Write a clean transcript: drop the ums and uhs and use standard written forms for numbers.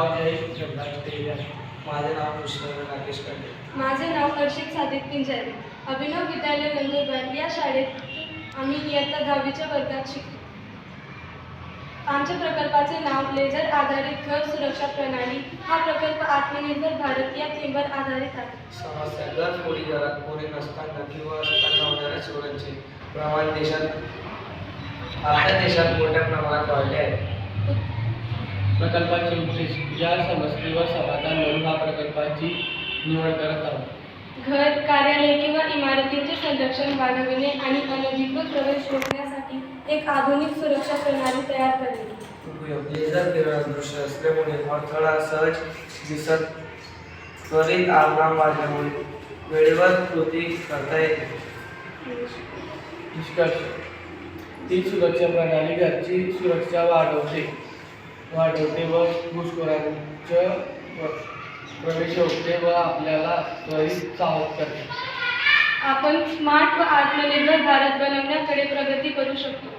माझे माझे नाव कृष्ण राकेश कंडे. माझे नाव हर्षित सादिक पिंजारी. अभिनव विद्यालय नंदुरबार या शाळेत आम्ही इयत्ता 10वीच्या वर्गात शिकतो. आमच्या प्रकल्पाचे नाव लेझर आधारित घर सुरक्षा प्रणाली. हा प्रकल्प आत्मनिर्भर भारत या थीमवर आधारित आहे. समस्या घर थोडी घरात कोणी नसताना किंवा असताना होणाऱ्या चोरांचे प्रमाण आपल्या देशात मोठ्या प्रमाणात वाढले आहे. प्रकल्पाचे उद्देश या समस्येवर समाधान म्हणून हा प्रकल्पाची निवड करत आहोत. घर, कार्यालय किंवा इमारतींचे संरक्षण वाढविणे आणि अनधिकृत प्रवेश रोखण्यासाठी एक आधुनिक सुरक्षा प्रणाली तयार करणे. उपयोग लेझर किरण दृश्य असल्यामुळे अडथळा सहज दिसत त्वरित आराम वाढल्यामुळे वेळेवर कृती करता येते. निष्कर्ष ही सुरक्षा प्रणाली घरची सुरक्षा वाढवते व घुसखोरांचा प्रवेश रोखते व आपल्याला त्वरित सावध करते. आपण स्मार्ट व आत्मनिर्भर भारत बनवण्याकडे प्रगती करू शकतो.